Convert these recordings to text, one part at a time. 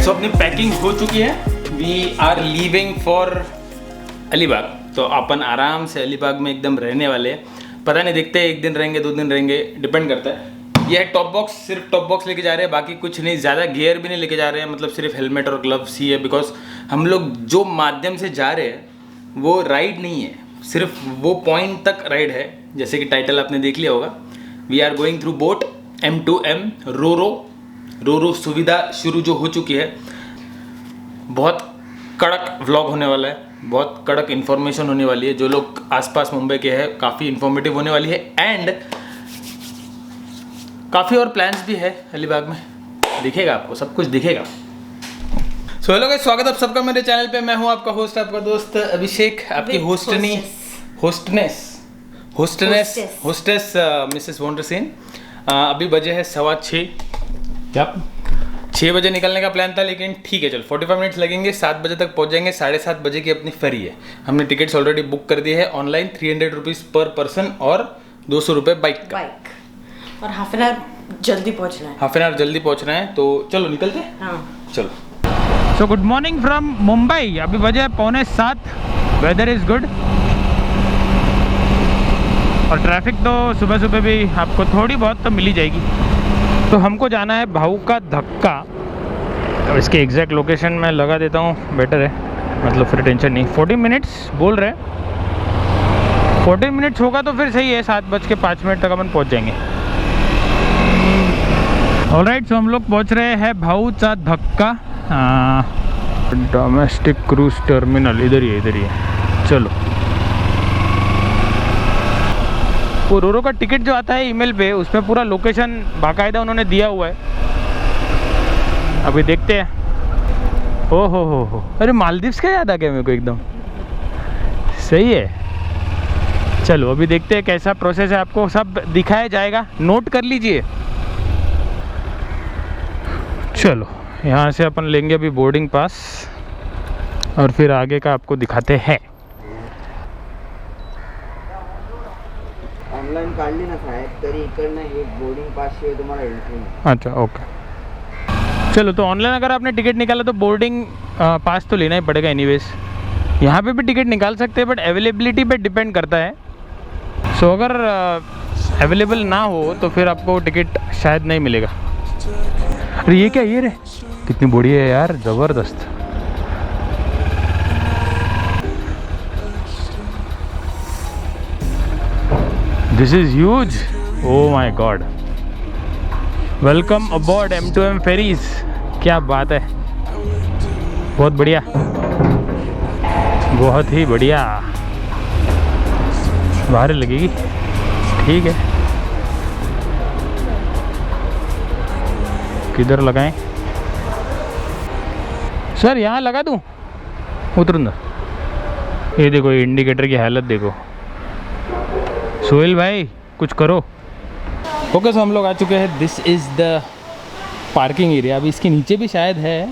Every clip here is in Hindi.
सो अपनी पैकिंग हो चुकी है। We are leaving for Alibag. तो अपन आराम से अलीबाग में एकदम रहने वाले हैं। पता नहीं, देखते हैं, 1 दिन रहेंगे 2 दिन रहेंगे, डिपेंड करता है। यह है टॉप बॉक्स, सिर्फ टॉप बॉक्स लेके जा रहे हैं, बाकी कुछ नहीं, ज़्यादा गियर भी नहीं लेके जा रहे हैं, मतलब सिर्फ हेलमेट और ग्लव्स ही है। बिकॉज हम लोग जो माध्यम से जा रहे हैं वो राइड नहीं है, सिर्फ वो पॉइंट तक राइड है। जैसे कि टाइटल आपने देख लिया होगा, we are going through boat M2M ro सुविधा शुरू जो हो चुकी है। बहुत कड़क व्लॉग होने वाला है, बहुत कड़क इन्फॉर्मेशन होने वाली है। जो लोग आसपास मुंबई के हैं, काफ़ी इन्फॉर्मेटिव होने वाली है। एंड काफ़ी और प्लान्स भी है अलीबाग में, दिखेगा आपको, सब कुछ दिखेगा। सो हेलो गाइस, स्वागत है आप सबका मेरे चैनल पे। मैं हूं आपका होस्ट, आपका दोस्त अभिषेक, आपकी होस्टेस मिसेस वोंडरसेन। अभी बजे है 6:15। क्या 6 बजे निकलने का प्लान था, लेकिन ठीक है, चल 45 मिनट्स लगेंगे, 7 बजे तक पहुंच जाएंगे। 7:30 बजे की अपनी फेरी है। हमने टिकट्स ऑलरेडी बुक कर दिए है ऑनलाइन, 300 रुपीज़ पर पर्सन और 200 रुपये बाइक का। और हाफ एन आवर जल्दी पहुंचना है। तो चलो निकलते हैं। हाँ चलो। So good morning from Mumbai. अभी बजे है 6:45। वेदर इज़ गुड और ट्रैफिक तो सुबह सुबह भी आपको थोड़ी बहुत तो मिल ही जाएगी। तो हमको जाना है भाऊ का धक्का। अब इसके एग्जैक्ट लोकेशन मैं लगा देता हूँ, बेटर है, मतलब फिर टेंशन नहीं। 40 मिनट्स बोल रहे हैं, 40 मिनट्स होगा तो फिर सही है। 7:05 तक अपन पहुँच जाएंगे। ऑलराइट, सो हम लोग पहुँच रहे हैं भाऊचा धक्का डोमेस्टिक क्रूज टर्मिनल। इधर ही है। चलो, वो रोरो का टिकट जो आता है ईमेल पे, उसमें पूरा लोकेशन बाकायदा उन्होंने दिया हुआ है। अभी देखते हैं। हो, अरे मालदीव्स का याद आ गया मेरे को एकदम। सही है। चलो अभी देखते हैं कैसा प्रोसेस है, आपको सब दिखाया जाएगा, नोट कर लीजिए। चलो, यहाँ से अपन लेंगे अभी बोर्डिंग पास और फिर आगे का आपको दिखाते हैं। ऑनलाइन काढली ना साहेब, तरी इकडनं एक बोर्डिंग पास शिवाय तुम्हाला एंट्री नाही। अच्छा, ओके। चलो, तो ऑनलाइन अगर आपने टिकट निकाला तो बोर्डिंग पास तो लेना ही पड़ेगा एनीवेज। यहाँ पे भी टिकट निकाल सकते हैं, बट अवेलेबिलिटी पे डिपेंड करता है। सो अगर अवेलेबल ना हो तो फिर आपको टिकट शायद नहीं मिलेगा। अरे ये क्या, ये रे कितनी बढ़िया है यार, ज़बरदस्त। This is huge, oh my god. Welcome aboard M2M ferries. क्या बात है, बहुत बढ़िया, बहुत ही बढ़िया। बाहर लगेगी, ठीक है। किधर लगाएं सर? यहाँ लगा दूँ? उतरूँगा। ये देखो, ये इंडिकेटर की हालत देखो। सोहेल भाई कुछ करो। ओके, सो हम लोग आ चुके हैं। This is the parking area. अभी इसके नीचे भी शायद है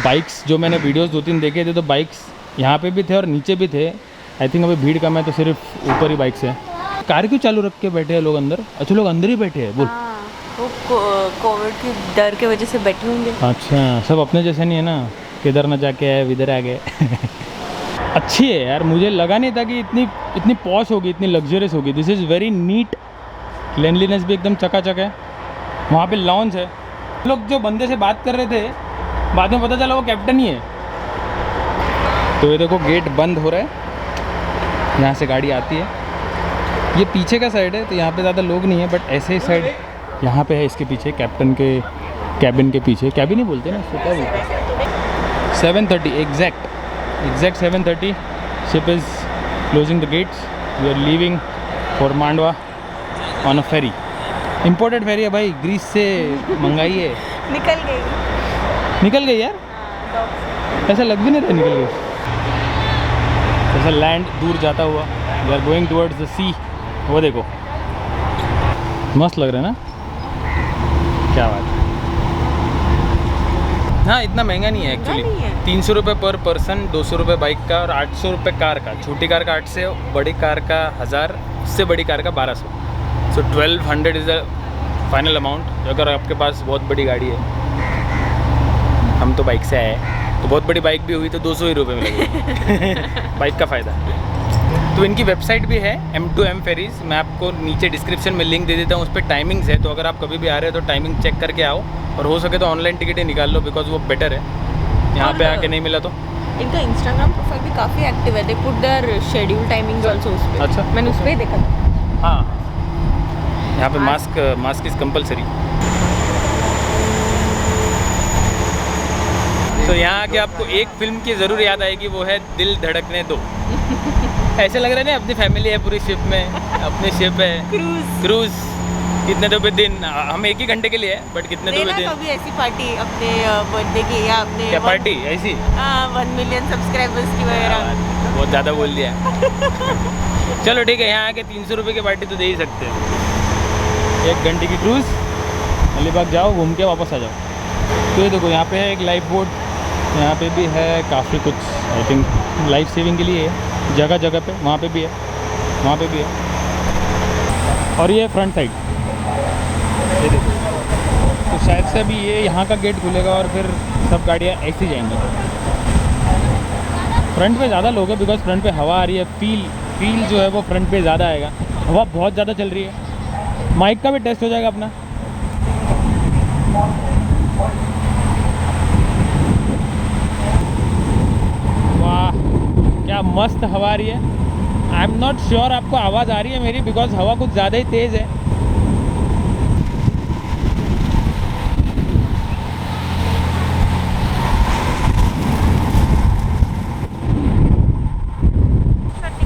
बाइक्स। जो मैंने वीडियोस 2-3 देखे थे, तो बाइक्स यहाँ पे भी थे और नीचे भी थे। आई थिंक अभी भीड़ कम है तो सिर्फ ऊपर ही बाइक्स है। कार क्यों चालू रख के बैठे हैं लोग अंदर? अच्छा, लोग अंदर ही बैठे हैं। बोल, वो कोविड की डर के वजह से बैठे होंगे। अच्छा, सब अपने जैसे नहीं है ना, किधर ना जाके आए इधर आ गए। अच्छी है यार, मुझे लगा नहीं था कि इतनी पॉश होगी, इतनी लग्जरियस होगी। This is very neat, cleanliness भी एकदम चकाचक है। वहाँ पे लॉन्च है। लोग जो बंदे से बात कर रहे थे, बाद में पता चला वो कैप्टन ही है। तो ये देखो, गेट बंद हो रहा है, यहाँ से गाड़ी आती है। ये पीछे का साइड है तो यहाँ पे ज़्यादा लोग नहीं है, बट ऐसे ही साइड यहाँ पे है, इसके पीछे कैप्टन के कैबिन के पीछे। कैबिन ही बोलते हैं ना, इसको क्या बोलते हैं? 7:30 exact 7:30 ship is closing the gates. We are leaving for Mandwa on a ferry. Imported ferry है भाई, ग्रीस से मंगाई है। निकल गई यार, ऐसा लग भी नहीं रहा निकल गई। ऐसा लैंड दूर जाता हुआ। We are going towards the sea. वो देखो, मस्त लग रहा है ना, क्या बात है। हाँ, इतना महंगा नहीं है एक्चुअली। 300 रुपये पर पर्सन, 200 रुपये बाइक का और 800 रुपये कार का। छोटी कार का 800, बड़ी कार का 1000, उससे बड़ी कार का 1200। सो 1200 इज़ द फाइनल अमाउंट अगर आपके पास बहुत बड़ी गाड़ी है। हम तो बाइक से आए हैं, तो बहुत बड़ी बाइक भी हुई तो 200 ही रुपये में लगेगा बाइक का फ़ायदा। तो इनकी वेबसाइट भी है M2M फेरीज, मैं आपको नीचे डिस्क्रिप्शन में लिंक दे देता हूँ, उस पर टाइमिंग्स है, तो अगर आप कभी भी आ रहे हो तो टाइमिंग चेक करके आओ, और हो सके तो ऑनलाइन टिकट ही निकाल लो, बिकॉज वो बेटर है, यहाँ पे आके नहीं मिला तो। इनका इंस्टाग्राम प्रोफाइल भी काफ़ी एक्टिव है, they put there schedule timings also उस पे। अच्छा। मैंने उस पे ही देखा था। हाँ, यहाँ पे मास्क इज़ कंपलसरी। तो यहाँ आके आपको एक फिल्म की ज़रूर याद आएगी, वो है दिल धड़कने दो। ऐसे लग रहा है ना अपनी फैमिली है पूरी शिप में, अपनी शिप है क्रूज। कितने तो दिन, हम 1 ही घंटे के लिए है, बट कितने तो दिन। कभी ऐसी पार्टी अपने बर्थडे की या अपने क्या पार्टी ऐसी 1 मिलियन सब्सक्राइबर्स की वगैरह। बहुत ज़्यादा बोल दिया चलो ठीक है, यहाँ आके 300 रुपये की पार्टी तो दे ही सकते हैं। 1 घंटे की क्रूज़, अलीबाग जाओ, घूम के वापस आ जाओ। तो ये देखो यहाँ पे है एक लाइफ बोट, यहाँ पे भी है काफ़ी कुछ, आई थिंक लाइफ सेविंग के लिए है, जगह जगह पे, वहाँ पे भी है, वहाँ पे भी है। और ये फ्रंट साइड, ये देखो, तो शायद से अभी ये यहाँ का गेट खुलेगा और फिर सब गाड़ियाँ ऐसे ही जाएंगी। फ्रंट पे ज़्यादा लोग हैं, बिकॉज फ्रंट पे हवा आ रही है, फील जो है वो फ्रंट पे ज़्यादा आएगा, हवा बहुत ज़्यादा चल रही है। माइक का भी टेस्ट हो जाएगा अपना। वाह क्या मस्त हवा आ रही है। आई एम नॉट श्योर आपको आवाज़ आ रही है मेरी, बिकॉज हवा कुछ ज़्यादा ही तेज़ है।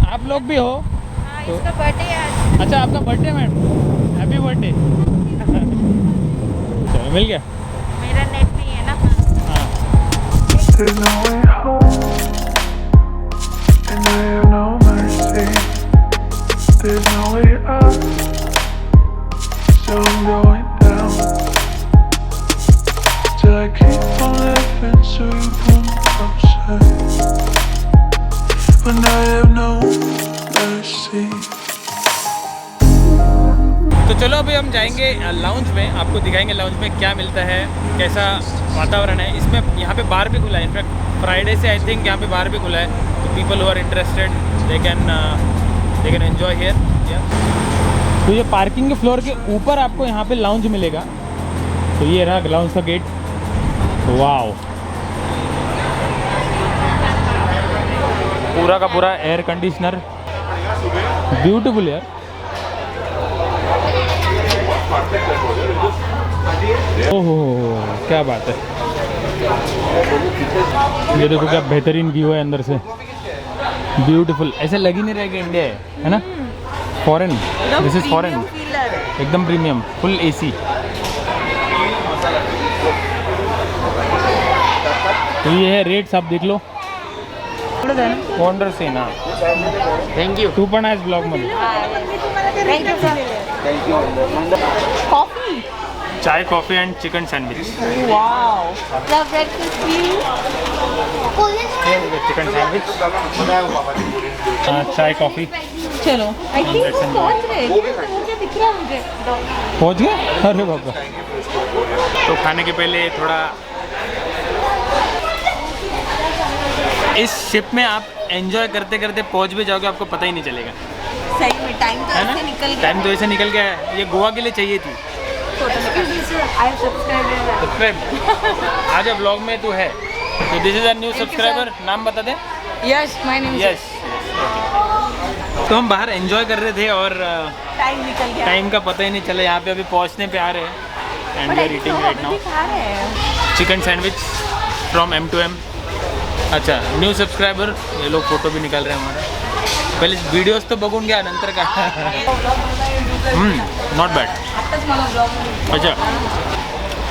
आप लोग भी हो? तो इसका बर्थडे है। अच्छा, आपका बर्थडे मैडम, हैप्पी बर्थडे। चलो मिल गया। मेरा नेट नहीं है ना। हाँ, There's no way home, and I have no mercy. There's no way up, so I'm going down. Till I keep on laughing, so you won't upset. When I have no mercy. तो चलो अभी हम जाएंगे लाउंज में, आपको दिखाएंगे लाउंज में क्या मिलता है, कैसा वातावरण है। इसमें यहाँ पे बार भी खुला है, इनफैक्ट फ्राइडे से आई थिंक यहाँ पे बार भी खुला है, तो people who are interested they can enjoy here. तो ये पार्किंग के फ्लोर के ऊपर आपको यहाँ पे लाउंज मिलेगा। तो ये रहा लाउंज का गेट। वाओ, पूरा का पूरा एयर कंडीशनर, ब्यूटीफुल यार। ओहो क्या बात है, ये देखो क्या बेहतरीन व्यू है अंदर से, ब्यूटीफुल। ऐसे लग ही नहीं रहेगा इंडिया है ना, फॉरेन, दिस इज फॉरेन, एकदम प्रीमियम, फुल एसी। तो ये है रेट्स, आप देख लो। वंडर से ना, थैंक यू। तू पण आहेस ब्लॉग मध्ये। कॉफी, चाय, coffee and chicken sandwich. Wow, the breakfast view. Chicken sandwich, चाय, कॉफी। चलो, आई थिंक पहुंच रहे हैं, क्या दिख रहा है मुझे। पहुंच गए? अरे बाबा। तो खाने के पहले थोड़ा, इस शिप में आप एंजॉय करते करते पहुंच भी जाओगे, आपको पता ही नहीं चलेगा, सही में टाइम तो है ना? ऐसे निकल गया। टाइम तो ऐसे निकल गया है, ये गोवा के लिए चाहिए थी। सब्सक्राइब आज ब्लॉग में तू है, तो this is a new subscriber. नाम बता दे। Yes, my name is. Yes. तो हम बाहर एंजॉय कर रहे थे और टाइम निकल गया, टाइम का पता ही नहीं चला। यहाँ पे अभी पहुँचने पे आ रहे हैं and we are eating right now खा रहे हैं चिकन सैंडविच फ्रॉम M2M। अच्छा, न्यू सब्सक्राइबर, ये लोग फोटो भी निकाल रहे हैं हमारा। पहले वीडियोस तो बघून घ्या, नंतर का। Not bad. अच्छा,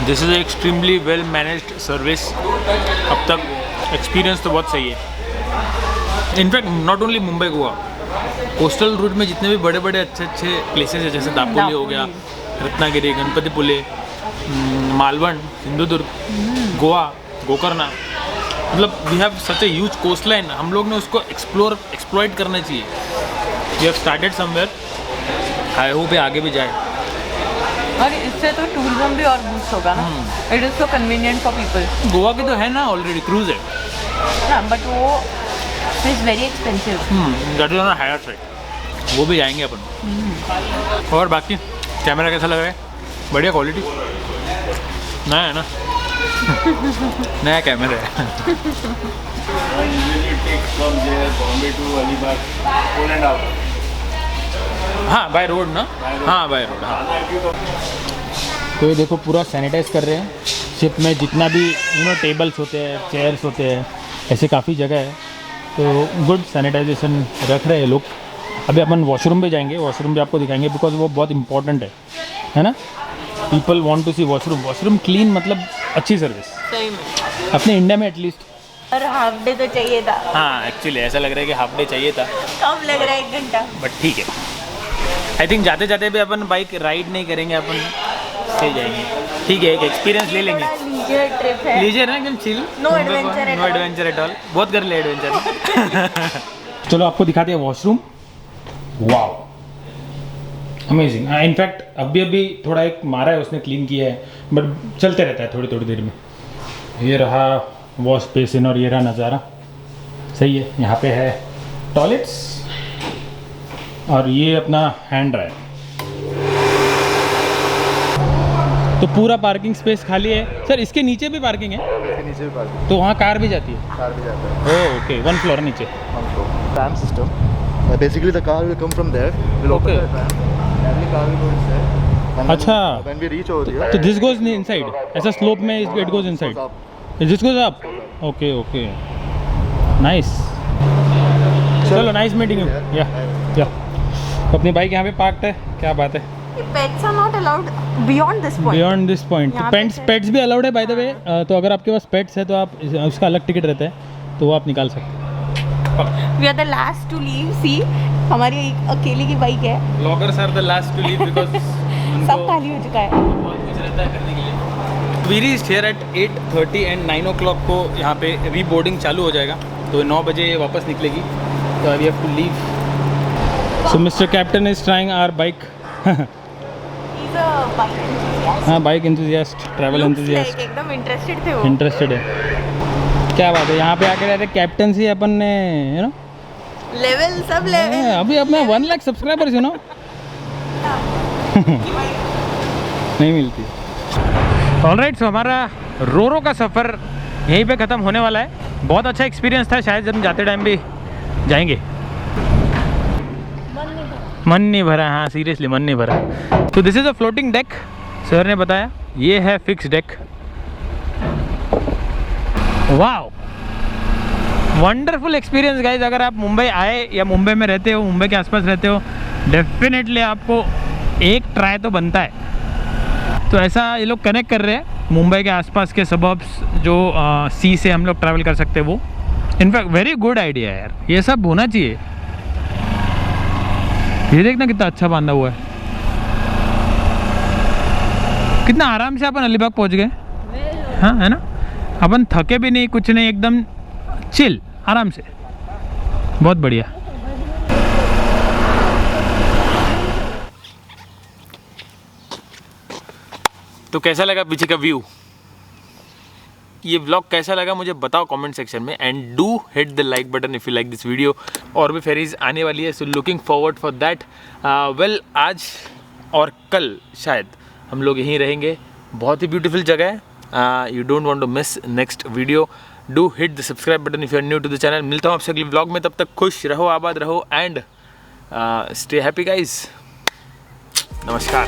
this is extremely well managed service. अब तक एक्सपीरियंस तो बहुत सही है। In fact not only Mumbai, Goa, coastal route में जितने भी बड़े बड़े अच्छे अच्छे प्लेसेस हैं, जैसे दापोली हो गया, रत्नागिरी, गणपतिपुले, मालवण, सिंधुदुर्ग, गोवा, गोकर्णा, मतलब we have such a huge coastline. हम लोग ने उसको एक्सप्लॉइट करना चाहिए। We have started somewhere, I hope ये आगे भी जाए। और इससे तो टूरिज्म भी और बूस्ट होगा ना. It is so convenient for people. Goa की तो है ना ऑलरेडी क्रूज है. हाँ बट वो is very expensive. That is on higher side. वो भी जाएंगे अपन. और बाकी कैमरा कैसा लग रहा है? बढ़िया क्वालिटी. नया है ना. नया कैमरा है. हाँ बाय रोड ना. हाँ बाय रोड. हाँ तो ये देखो पूरा सैनिटाइज कर रहे हैं शिप में. जितना भी टेबल्स होते हैं, चेयर्स होते हैं, ऐसे काफ़ी जगह है. तो गुड सैनिटाइजेशन रख रहे हैं लोग. अभी अपन वॉशरूम पे जाएंगे. वॉशरूम भी आपको दिखाएंगे बिकॉज वो बहुत इंपॉर्टेंट है ना. People want to see washroom. Washroom clean मतलब अच्छी सर्विस. सही में. अपने इंडिया में एटलीस्ट. और हाफ डे तो चाहिए था. हाँ एक्चुअली ऐसा लग रहा है कि हाफ डे चाहिए था. कम लग रहा है 1 घंटा. बट ठीक है. आई थिंक जाते जाते भी अपन बाइक राइड नहीं करेंगे. अपन से जाएंगे. ठीक है एक एक्सपीरियंस ले लेंगे. लीजर ट्रिप है. लीजिए ना एकदम chill. No adventure. No adventure at all. बहुत कर ले एडवेंचर. चलो आपको दिखाते हैं वॉशरूम. Wow amazing. इनफैक्ट अभी थोड़ा एक मारा है उसने, क्लीन किया है. बट चलते रहता है थोड़ी देर में. ये रहा वॉश बेसिन और ये रहा नज़ारा. सही है. यहाँ पे है टॉयलेट्स और ये अपना हैंड ड्रायर. तो पूरा पार्किंग स्पेस खाली है. सर इसके नीचे भी पार्किंग है? इसके नीचे भी पार्किंग. तो वहाँ कार भी जाती है? कार भी जाता है. Oh okay. 1 फ्लोर नीचे. Tram system. Basically the car will come from there. We'll open Okay. the tram. Every car will go inside. And अच्छा. when we reach over there. तो दिस गोज इनसाइड. ऐसा स्लोप में it goes inside. This goes up. Okay okay nice. चलो नाइस मीटिंग यू. या अपनी बाइक यहाँ पे पार्क्ड है. क्या बात है. Pets are not allowed beyond this point. Beyond this point. यहाँ पे पेट्स भी अलाउड है बाय द वे. तो अगर आपके पास पेट्स है तो आप उसका अलग टिकट रहता है तो वो आप निकाल सकते हैं. We are the last to leave. See, हमारी एक अकेले की बाइक है. Bloggers are the last to leave because सब खाली हो चुका है. बहुत कुछ रहता है करने के लिए. We reached here at 8:30 and 9 o'clock को यहाँ पे रीबोर्डिंग चालू हो जाएगा. तो 9 बजे वापस निकलेगी. तो we have to leave. So mister captain is trying our bike. He's a bike enthusiast. हाँ bike enthusiast, travel Looks enthusiast. like एकदम इंटरेस्टेड थे वो. इंटरेस्टेड है. क्या बात है. यहाँ पे आके रहते कैप्टनसी अपन ने you know. Level sub level. अभी अपना 1 लाख सब्सक्राइबर्स यू नो नहीं मिलती. ऑलराइट. सो हमारा रोरो का सफ़र यहीं पे ख़त्म होने वाला है. बहुत अच्छा एक्सपीरियंस था. शायद हम जाते टाइम भी जाएंगे. मन नहीं भरा. हाँ सीरियसली मन नहीं भरा. तो this is a floating deck. Sir ने बताया ये है fix deck. Wow wonderful experience guys. अगर आप मुंबई आए या मुंबई में रहते हो, मुंबई के आसपास रहते हो, डेफिनेटली आपको एक ट्राई तो बनता है. तो ऐसा ये लोग कनेक्ट कर रहे हैं मुंबई के आसपास के सबब्स जो सी से हम लोग ट्रैवल कर सकते हैं. वो इनफैक्ट वेरी गुड आइडिया है यार. ये सब होना चाहिए. ये देखना कितना अच्छा बांधा हुआ है. कितना आराम से अपन अलीबाग पहुंच गए. हाँ है ना. अपन थके भी नहीं, कुछ नहीं, एकदम चिल आराम से. बहुत बढ़िया. तो कैसा लगा पीछे का व्यू? ये व्लॉग कैसा लगा मुझे बताओ कमेंट सेक्शन में. And do hit the like button if you like this video. और भी फेरीज आने वाली है. So looking forward for that. Well आज और कल शायद हम लोग यहीं रहेंगे. बहुत ही ब्यूटीफुल जगह है. You don't want to miss next video. Do hit the subscribe button if you are new to the channel. मिलता हूँ आपसे अगले vlog में. तब तक खुश रहो, आबाद रहो and stay happy guys. नमस्कार.